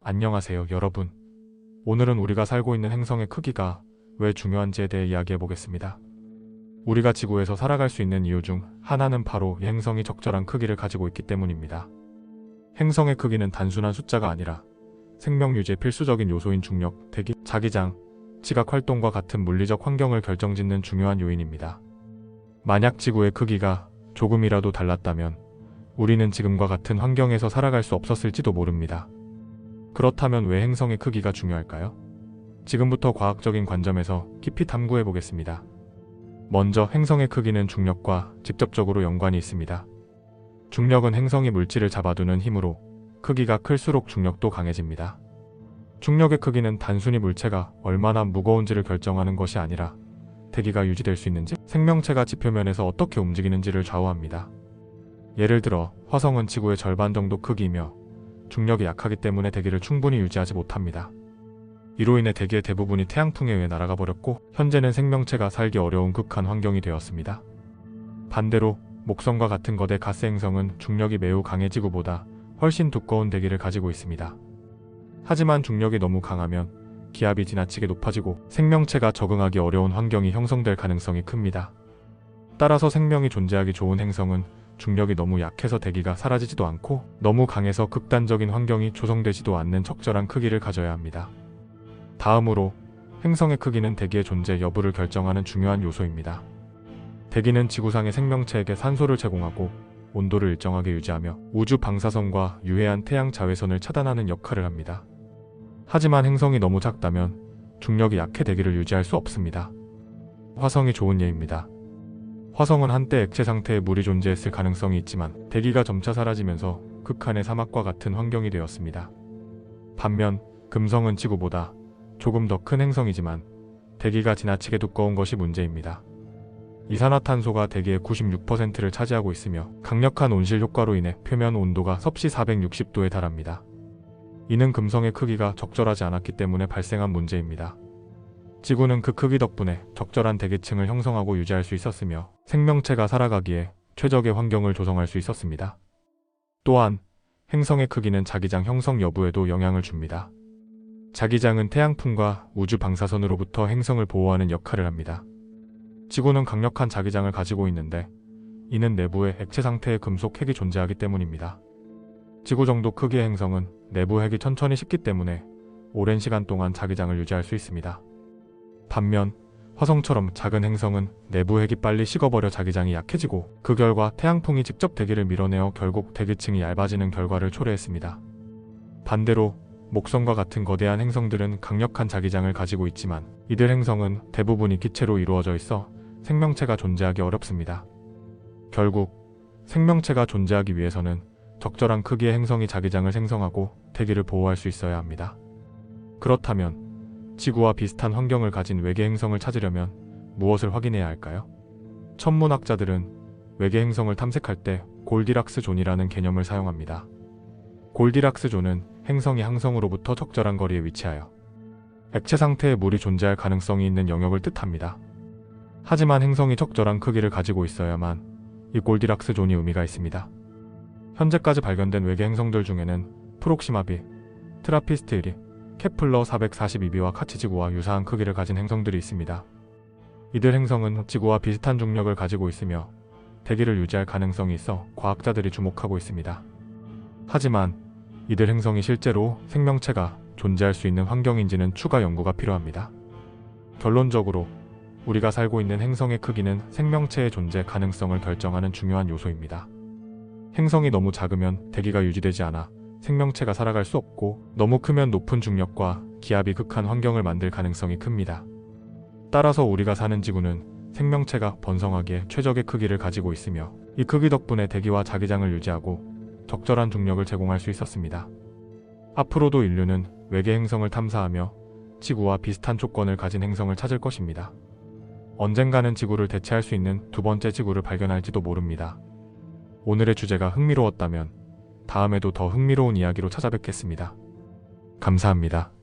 안녕하세요, 여러분. 오늘은 우리가 살고 있는 행성의 크기가 왜 중요한지에 대해 이야기해 보겠습니다. 우리가 지구에서 살아갈 수 있는 이유 중 하나는 바로 이 행성이 적절한 크기를 가지고 있기 때문입니다. 행성의 크기는 단순한 숫자가 아니라 생명 유지에 필수적인 요소인 중력, 대기, 자기장, 지각 활동과 같은 물리적 환경을 결정짓는 중요한 요인입니다. 만약 지구의 크기가 조금이라도 달랐다면 우리는 지금과 같은 환경에서 살아갈 수 없었을지도 모릅니다. 그렇다면 왜 행성의 크기가 중요할까요? 지금부터 과학적인 관점에서 깊이 탐구해 보겠습니다. 먼저 행성의 크기는 중력과 직접적으로 연관이 있습니다. 중력은 행성이 물질을 잡아두는 힘으로 크기가 클수록 중력도 강해집니다. 중력의 크기는 단순히 물체가 얼마나 무거운지를 결정하는 것이 아니라 대기가 유지될 수 있는지, 생명체가 지표면에서 어떻게 움직이는지를 좌우합니다. 예를 들어 화성은 지구의 절반 정도 크기이며 중력이 약하기 때문에 대기를 충분히 유지하지 못합니다. 이로 인해 대기의 대부분이 태양풍에 의해 날아가 버렸고 현재는 생명체가 살기 어려운 극한 환경이 되었습니다. 반대로 목성과 같은 거대 가스 행성은 중력이 매우 강해 지구보다 훨씬 두꺼운 대기를 가지고 있습니다. 하지만 중력이 너무 강하면 기압이 지나치게 높아지고 생명체가 적응하기 어려운 환경이 형성될 가능성이 큽니다. 따라서 생명이 존재하기 좋은 행성은 중력이 너무 약해서 대기가 사라지지도 않고 너무 강해서 극단적인 환경이 조성되지도 않는 적절한 크기를 가져야 합니다. 다음으로 행성의 크기는 대기의 존재 여부를 결정하는 중요한 요소입니다. 대기는 지구상의 생명체에게 산소를 제공하고 온도를 일정하게 유지하며 우주 방사선과 유해한 태양 자외선을 차단하는 역할을 합니다. 하지만 행성이 너무 작다면 중력이 약해 대기를 유지할 수 없습니다. 화성이 좋은 예입니다. 화성은 한때 액체 상태의 물이 존재했을 가능성이 있지만 대기가 점차 사라지면서 극한의 사막과 같은 환경이 되었습니다. 반면 금성은 지구보다 조금 더 큰 행성이지만 대기가 지나치게 두꺼운 것이 문제입니다. 이산화탄소가 대기의 96%를 차지하고 있으며 강력한 온실 효과로 인해 표면 온도가 섭씨 460도에 달합니다. 이는 금성의 크기가 적절하지 않았기 때문에 발생한 문제입니다. 지구는 그 크기 덕분에 적절한 대기층을 형성하고 유지할 수 있었으며 생명체가 살아가기에 최적의 환경을 조성할 수 있었습니다. 또한 행성의 크기는 자기장 형성 여부에도 영향을 줍니다. 자기장은 태양풍과 우주 방사선으로부터 행성을 보호하는 역할을 합니다. 지구는 강력한 자기장을 가지고 있는데 이는 내부에 액체 상태의 금속 핵이 존재하기 때문입니다. 지구 정도 크기의 행성은 내부 핵이 천천히 식기 때문에 오랜 시간 동안 자기장을 유지할 수 있습니다. 반면 화성처럼 작은 행성은 내부 핵이 빨리 식어버려 자기장이 약해지고 그 결과 태양풍이 직접 대기를 밀어내어 결국 대기층이 얇아지는 결과를 초래했습니다. 반대로 목성과 같은 거대한 행성들은 강력한 자기장을 가지고 있지만 이들 행성은 대부분이 기체로 이루어져 있어 생명체가 존재하기 어렵습니다. 결국 생명체가 존재하기 위해서는 적절한 크기의 행성이 자기장을 생성하고 대기를 보호할 수 있어야 합니다. 그렇다면 지구와 비슷한 환경을 가진 외계 행성을 찾으려면 무엇을 확인해야 할까요? 천문학자들은 외계 행성을 탐색할 때 골디락스 존이라는 개념을 사용합니다. 골디락스 존은 행성이 항성으로부터 적절한 거리에 위치하여 액체 상태의 물이 존재할 가능성이 있는 영역을 뜻합니다. 하지만 행성이 적절한 크기를 가지고 있어야만 이 골디락스 존이 의미가 있습니다. 현재까지 발견된 외계 행성들 중에는 프록시마 b, 트라피스트 1이, 케플러 442b와 같이 지구와 유사한 크기를 가진 행성들이 있습니다. 이들 행성은 지구와 비슷한 중력을 가지고 있으며 대기를 유지할 가능성이 있어 과학자들이 주목하고 있습니다. 하지만 이들 행성이 실제로 생명체가 존재할 수 있는 환경인지는 추가 연구가 필요합니다. 결론적으로 우리가 살고 있는 행성의 크기는 생명체의 존재 가능성을 결정하는 중요한 요소입니다. 행성이 너무 작으면 대기가 유지되지 않아 생명체가 살아갈 수 없고 너무 크면 높은 중력과 기압이 극한 환경을 만들 가능성이 큽니다. 따라서 우리가 사는 지구는 생명체가 번성하기에 최적의 크기를 가지고 있으며 이 크기 덕분에 대기와 자기장을 유지하고 적절한 중력을 제공할 수 있었습니다. 앞으로도 인류는 외계 행성을 탐사하며 지구와 비슷한 조건을 가진 행성을 찾을 것입니다. 언젠가는 지구를 대체할 수 있는 두 번째 지구를 발견할지도 모릅니다. 오늘의 주제가 흥미로웠다면 다음에도 더 흥미로운 이야기로 찾아뵙겠습니다. 감사합니다.